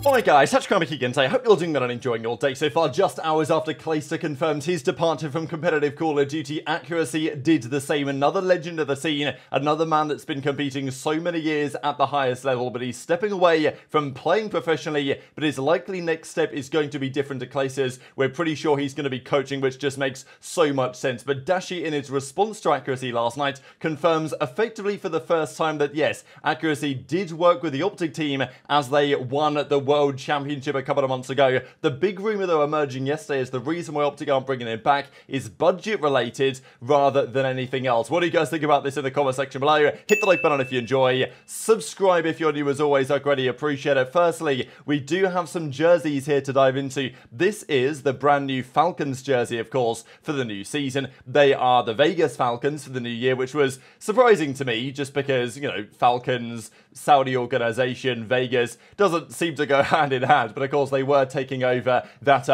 Alright guys, Hachikama Kigente, I hope you're doing well and enjoying your day so far. Just hours after Clayster confirmed his departure from competitive Call of Duty, Accuracy did the same. Another legend of the scene, another man that's been competing so many years at the highest level, but he's stepping away from playing professionally, but his likely next step is going to be different to Clayster's. We're pretty sure he's going to be coaching, which just makes so much sense. But Dashi, in his response to Accuracy last night, confirms effectively for the first time that yes, Accuracy did work with the Optic team as they won the World Championship a couple of months ago. The big rumour though emerging yesterday is the reason why Optic aren't bringing him back is budget related rather than anything else. What do you guys think about this in the comment section below? Hit the like button if you enjoy. Subscribe if you're new as always, I'd really appreciate it. Firstly, we do have some jerseys here to dive into. This is the brand new Falcons jersey, of course, for the new season. They are the Vegas Falcons for the new year, which was surprising to me just because, you know, Falcons, Saudi organization, Vegas, doesn't seem to go hand in hand, but of course they were taking over that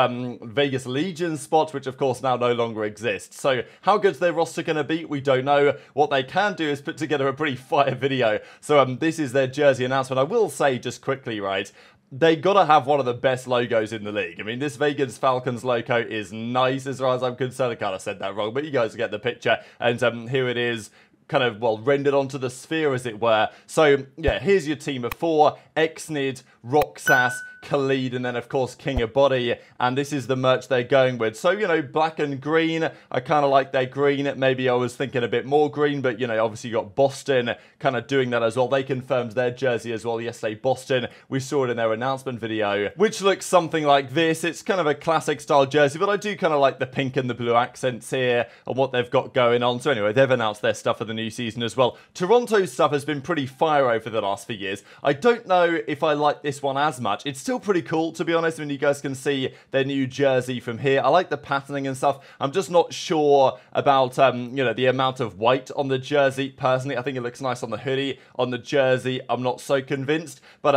Vegas Legion spot, which of course now no longer exists. So how good's their roster going to be? We don't know. What they can do is put together a pretty fire video. So this is their jersey announcement. I will say just quickly, right, they gotta have one of the best logos in the league. I mean, this Vegas Falcons logo is nice as far as I'm concerned. I kind of said that wrong, but you guys get the picture. And here it is, kind of, well, rendered onto the sphere, as it were. So, yeah, here's your team of four: Exnid, Roxas, Khalid, and then, of course, King of Body. And this is the merch they're going with. So, you know, black and green. I kind of like their green. Maybe I was thinking a bit more green, but, you know, obviously you got Boston kind of doing that as well. They confirmed their jersey as well yesterday. Boston, we saw it in their announcement video, which looks something like this. It's kind of a classic style jersey, but I do kind of like the pink and the blue accents here and what they've got going on. So anyway, they've announced their stuff for the new season as well. Toronto's stuff has been pretty fire over the last few years. I don't know if I like this one as much. It's still pretty cool, to be honest. I mean, you guys can see their new jersey from here. I like the patterning and stuff. I'm just not sure about, you know, the amount of white on the jersey. Personally, I think it looks nice on the hoodie. On the jersey, I'm not so convinced. But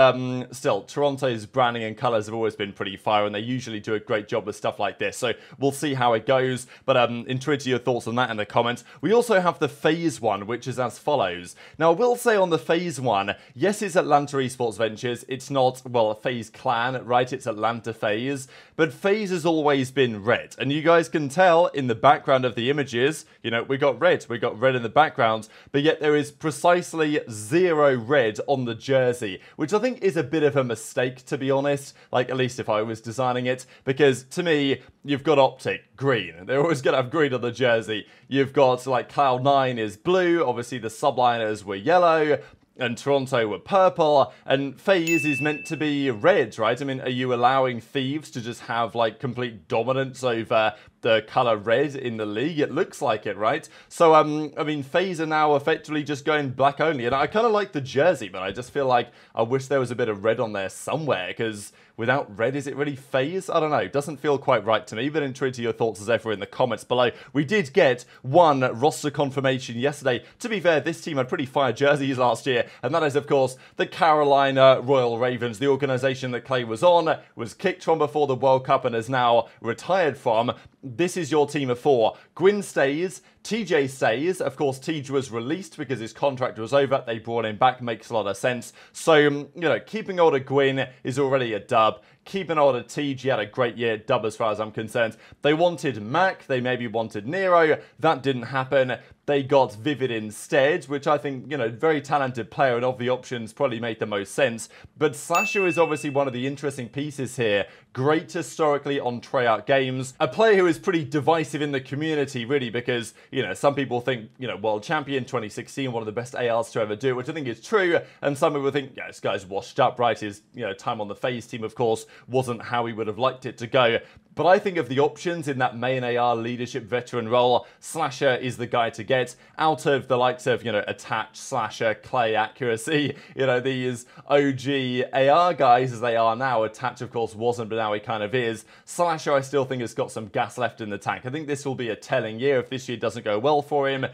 still, Toronto's branding and colours have always been pretty fire, and they usually do a great job with stuff like this. So we'll see how it goes. But intrigued to your thoughts on that in the comments. We also have the FaZe one, which is as follows. Now, I will say on the FaZe one, yes, it's Atlanta Esports Ventures. It's not, well, a FaZe clan, right? It's Atlanta FaZe. But FaZe has always been red. And you guys can tell in the background of the images, you know, we got red. We got red in the background. But yet there is precisely 0 red on the jersey, which I think is a bit of a mistake, to be honest. Like, at least if I was designing it. Because to me, you've got Optic, green. They're always going to have green on the jersey. You've got, like, Cloud9 is blue. Obviously, the subliners were yellow, and Toronto were purple, and FaZe is meant to be red, right? I mean, are you allowing Thieves to just have, like, complete dominance over the colour red in the league? It looks like it, right? So, I mean, FaZe are now effectively just going black only, and I kind of like the jersey, but I just feel like I wish there was a bit of red on there somewhere, because without red, is it really FaZe? I don't know. It doesn't feel quite right to me, but intrigued to your thoughts as ever in the comments below. We did get one roster confirmation yesterday. To be fair, this team had pretty fire jerseys last year, and that is, of course, the Carolina Royal Ravens, the organisation that Clay was on, was kicked from before the World Cup and is now retired from. This is your team of four. Gwyn stays, TJ stays. Of course, TJ was released because his contract was over. They brought him back. Makes a lot of sense. So, you know, keeping hold of Gwyn is already a dub. Keeping hold of TJ had a great year, dub as far as I'm concerned. They wanted Mac. They maybe wanted Nero. That didn't happen. They got Vivid instead, which I think, you know, very talented player, and of the options probably made the most sense. But Slasher is obviously one of the interesting pieces here. Great historically on Treyarch games. A player who is pretty divisive in the community, really, because, you know, some people think, you know, World Champion 2016, one of the best ARs to ever do it, which I think is true. And some people think, yeah, this guy's washed up, right? His, you know, time on the FaZe team, of course, wasn't how he would have liked it to go. But I think of the options in that main AR leadership veteran role, Slasher is the guy to get out of the likes of, you know, Attach, Slasher, Clay, Accuracy, you know, these OG AR guys as they are now. Attach, of course, wasn't, but now he kind of is. Slasher, I still think, has got some gas left in the tank. I think this will be a telling year if this year doesn't go well for him.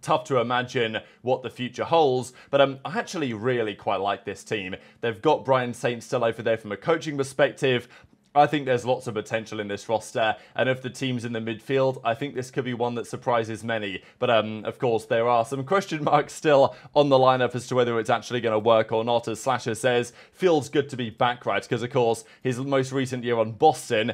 Tough to imagine what the future holds, but I actually really quite like this team. They've got Brian Saint still over there from a coaching perspective. I think there's lots of potential in this roster, and of the teams in the midfield, I think this could be one that surprises many. But of course, there are some question marks still on the lineup as to whether it's actually going to work or not. As Slasher says, feels good to be back, right? Because of course, his most recent year on Boston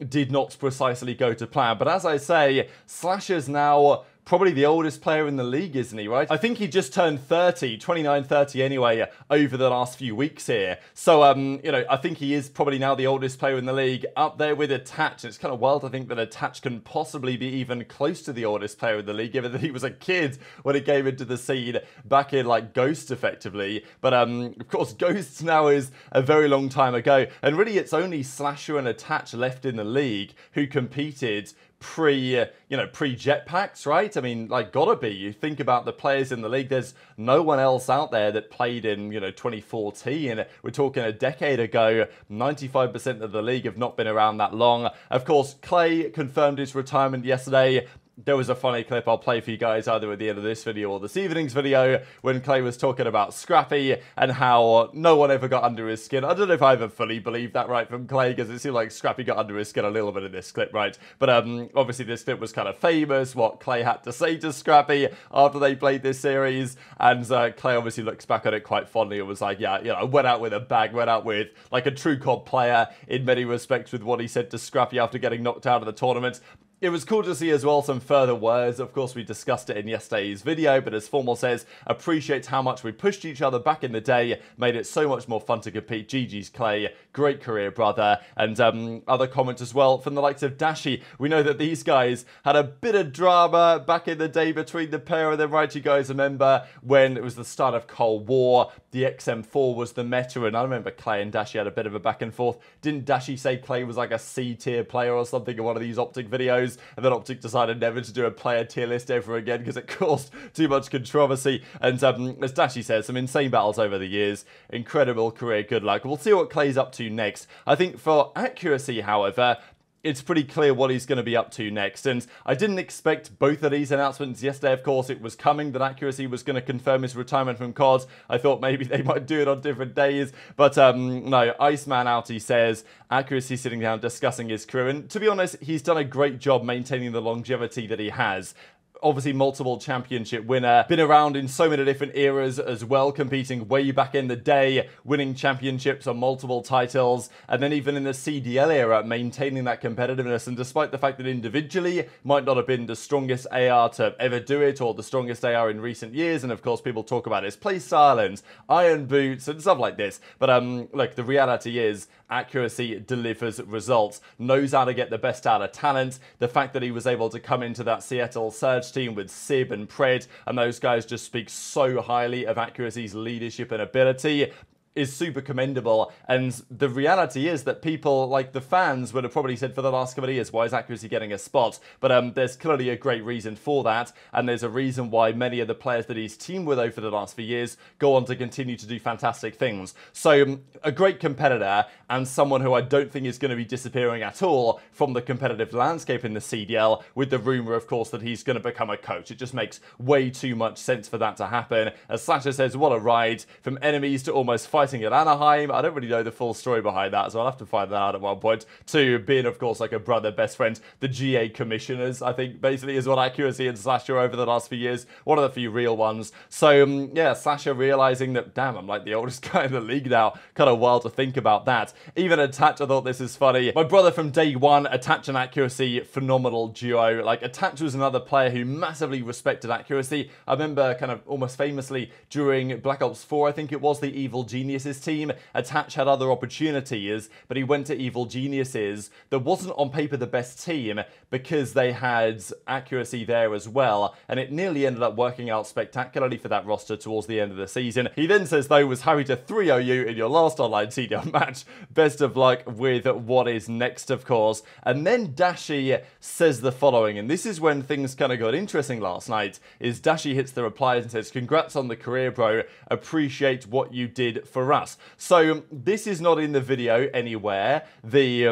did not precisely go to plan. But as I say, Slasher's now probably the oldest player in the league, isn't he, right? I think he just turned 30, 29, 30 anyway, over the last few weeks here. So, you know, I think he is probably now the oldest player in the league, up there with Attach. It's kind of wild to think that Attach can possibly be even close to the oldest player in the league, given that he was a kid when he came into the scene back in, like, Ghost, effectively. But, of course, Ghosts now is a very long time ago. And really, it's only Slasher and Attach left in the league who competed pre-jetpacks, right? I mean, like, gotta be. You think about the players in the league, there's no one else out there that played in, 2014. We're talking a decade ago. 95% of the league have not been around that long. Of course, Clay confirmed his retirement yesterday. There was a funny clip I'll play for you guys either at the end of this video or this evening's video when Clay was talking about Scrappy and how no one ever got under his skin. I don't know if I ever fully believe that, right, from Clay, because it seemed like Scrappy got under his skin a little bit in this clip, right? But obviously this clip was kind of famous, what Clay had to say to Scrappy after they played this series, and Clay obviously looks back at it quite fondly and was like, yeah, went out with a bag, went out with like a true COD player in many respects with what he said to Scrappy after getting knocked out of the tournament. It was cool to see as well some further words. Of course, we discussed it in yesterday's video, but as Formal says, appreciates how much we pushed each other back in the day, made it so much more fun to compete. GG's Clay, great career, brother. And other comments as well from the likes of Dashi. We know that these guys had a bit of drama back in the day between the pair of them, right? You guys remember when it was the start of Cold War, the XM4 was the meta, and I remember Clay and Dashi had a bit of a back and forth. Didn't Dashi say Clay was like a C-tier player or something in one of these Optic videos? And then Optic decided never to do a player tier list ever again because it caused too much controversy. And as Dashi says, some insane battles over the years. Incredible career, good luck. We'll see what Clay's up to next. I think for accuracy, however, it's pretty clear what he's going to be up to next. And I didn't expect both of these announcements yesterday. Of course, it was coming that Accuracy was going to confirm his retirement from COD. I thought maybe they might do it on different days. But no, Iceman out, he says, Accuracy sitting down discussing his career. And to be honest, he's done a great job maintaining the longevity that he has. Obviously multiple championship winner, been around in so many different eras as well, competing way back in the day, winning championships on multiple titles, and then even in the CDL era, maintaining that competitiveness. And despite the fact that individually might not have been the strongest AR to ever do it, or the strongest AR in recent years, and of course people talk about his playstyle and iron boots and stuff like this, but look, the reality is Accuracy delivers results, knows how to get the best out of talent. The fact that he was able to come into that Seattle Surge team with Sib and Pred, and those guys just speak so highly of Accuracy's leadership and ability, is super commendable. And the reality is that people, like the fans, would have probably said for the last couple of years, why is Accuracy getting a spot? But there's clearly a great reason for that, and there's a reason why many of the players that he's teamed with over the last few years go on to continue to do fantastic things. So a great competitor, and someone who I don't think is going to be disappearing at all from the competitive landscape in the CDL, with the rumour, of course, that he's going to become a coach. It just makes way too much sense for that to happen. As Slasher says, what a ride, from enemies to almost fighting at Anaheim. I don't really know the full story behind that, so I'll have to find that out at one point. To being, of course, like a brother, best friend, the GA commissioners, I think, basically is what Accuracy and Slasher over the last few years. One of the few real ones. So, yeah, Slasher realizing that, damn, I'm like the oldest guy in the league now. Kind of wild to think about that. Even Attach, I thought this is funny. My brother from day one, Attach and Accuracy, phenomenal duo. Like, Attach was another player who massively respected Accuracy. I remember kind of almost famously during Black Ops 4, I think it was, the Evil Geniuses team, Attach had other opportunities, but he went to Evil Geniuses that wasn't on paper the best team because they had Accuracy there as well, and it nearly ended up working out spectacularly for that roster towards the end of the season. He then says, though, was happy to 3-0 you in your last online CDL match. Best of luck with what is next, of course. And then Dashi says the following, and this is when things kind of got interesting last night, is Dashi hits the replies and says, congrats on the career, bro. Appreciate what you did for for us. So this is not in the video anywhere. The,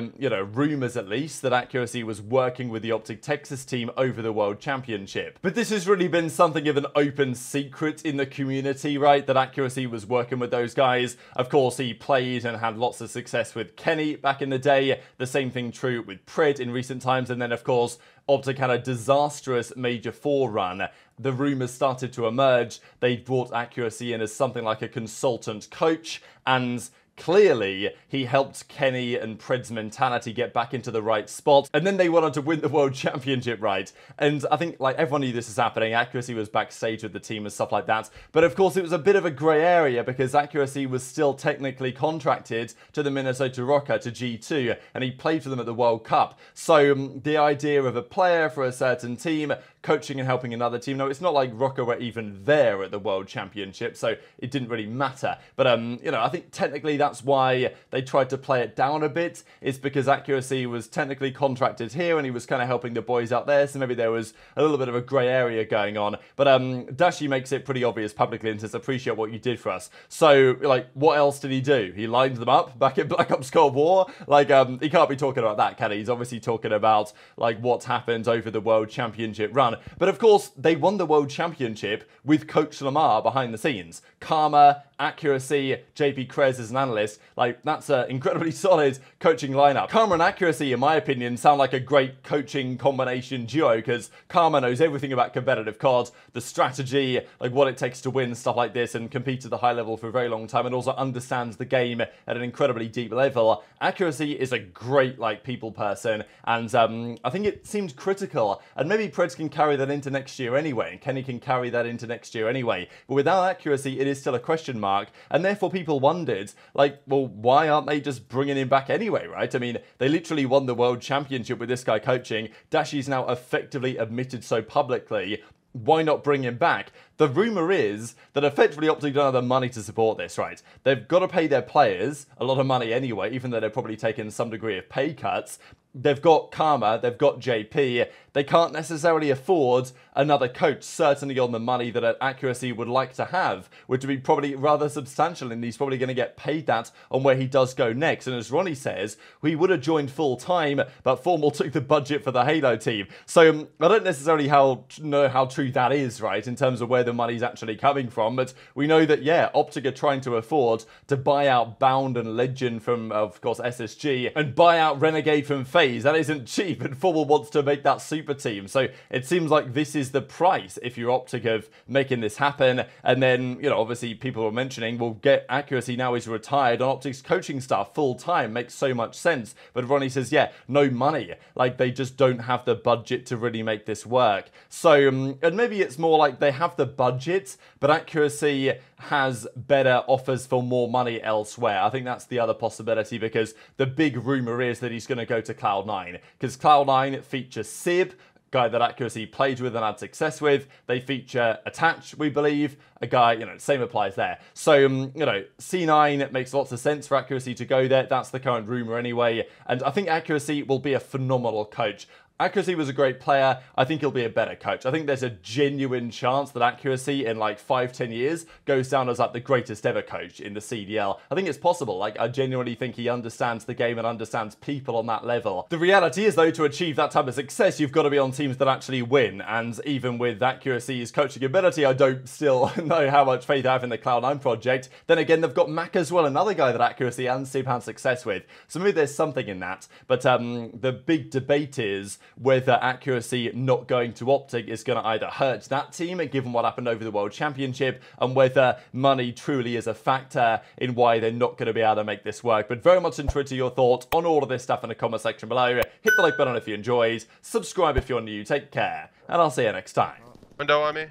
rumors at least that Accuracy was working with the Optic Texas team over the World Championship. But this has really been something of an open secret in the community, right? That Accuracy was working with those guys. Of course, he played and had lots of success with Kenny back in the day. The same thing true with Pred in recent times. And then, of course, Optic had a disastrous Major 4 run. The rumours started to emerge. They brought Accuracy in as something like a consultant coach, and clearly, he helped Kenny and Pred's mentality get back into the right spot, and then they went on to win the World Championship, right? And I think, like, everyone knew this was happening. Accuracy was backstage with the team and stuff like that. But of course, it was a bit of a grey area because Accuracy was still technically contracted to the Minnesota Rocker, to G2, and he played for them at the World Cup. So the idea of a player for a certain team coaching and helping another team. No, it's not like Rocker were even there at the World Championship, so it didn't really matter. But, I think technically that's why they tried to play it down a bit. It's because Accuracy was technically contracted here and he was kind of helping the boys out there, so maybe there was a little bit of a grey area going on. But Dashi makes it pretty obvious publicly and says, appreciate what you did for us. So, like, what else did he do? He lined them up back in Black Ops Cold War? Like, he can't be talking about that, can he? He's obviously talking about, like, what's happened over the World Championship run. But of course, they won the World Championship with Coach Lamar behind the scenes. Karma, Accuracy, JP Krez as an analyst, like, that's an incredibly solid coaching lineup. Karma and Accuracy, in my opinion, sound like a great coaching combination duo, because Karma knows everything about competitive COD, the strategy, like what it takes to win, stuff like this, and compete at the high level for a very long time, and also understands the game at an incredibly deep level. Accuracy is a great, like, people person, and I think it seems critical, and maybe Preds can carry that into next year anyway, and Kenny can carry that into next year anyway. But without Accuracy, it is still a question mark, and therefore people wondered, like, well, why aren't they just bringing him back anyway, right? I mean, they literally won the World Championship with this guy coaching. Dashi's now effectively admitted so publicly. Why not bring him back? The rumour is that effectively Optic don't have the money to support this, right? They've got to pay their players a lot of money anyway, even though they're probably taking some degree of pay cuts. They've got Karma, they've got JP. They can't necessarily afford another coach, certainly on the money that Accuracy would like to have, which would be probably rather substantial, and he's probably going to get paid that on where he does go next. And as Ronnie says, he would have joined full-time, but Formal took the budget for the Halo team. So I don't necessarily know how true that is, right, in terms of where the money's actually coming from, but we know that, yeah, Optic are trying to afford to buy out Bound and Legend from, of course, SSG, and buy out Renegade from FaZe. That isn't cheap, and Formal wants to make that super team. So it seems like this is the price if you're Optic of making this happen. And then, obviously people were mentioning, well, get Accuracy now he's retired on Optic's coaching staff full time. Makes so much sense. But Ronnie says, yeah, no money. Like, they just don't have the budget to really make this work. So, and maybe it's more like they have the budget, but Accuracy has better offers for more money elsewhere. I think that's the other possibility, because the big rumour is that he's going to go to Cloud9, because Cloud9 features Sib, guy that Accuracy played with and had success with. They feature Attach, we believe, a guy, same applies there. So, C9 makes lots of sense for Accuracy to go there. That's the current rumour anyway, and I think Accuracy will be a phenomenal coach. Accuracy was a great player. I think he'll be a better coach. I think there's a genuine chance that Accuracy in like 5-10 years goes down as like the greatest ever coach in the CDL. I think it's possible. Like, I genuinely think he understands the game and understands people on that level. The reality is, though, to achieve that type of success, you've got to be on teams that actually win. And even with Accuracy's coaching ability, I don't still know how much faith I have in the Cloud9 project. Then again, they've got Mac as well, another guy that Accuracy and Sib had success with. So maybe there's something in that. But the big debate is whether Accuracy not going to Optic is going to either hurt that team, given what happened over the World Championship, and whether money truly is a factor in why they're not going to be able to make this work. But very much interested in your thoughts on all of this stuff in the comment section below. Hit the like button if you enjoyed, subscribe if you're new, take care, and I'll see you next time. Window on me.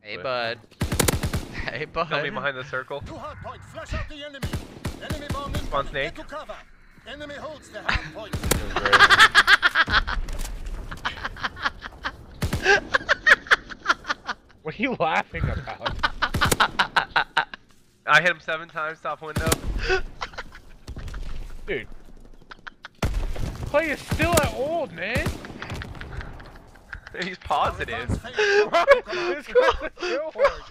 Hey, bud. Hey, bud. Tell me behind the circle. Hardpoint, flush out the enemy. Enemy bomb in. Spawn snake. Get to cover. Enemy holds the hardpoint. What are you laughing about? I hit him 7 times, top window. Dude. Clay is still at old, man. He's positive. This guy's a kill horse.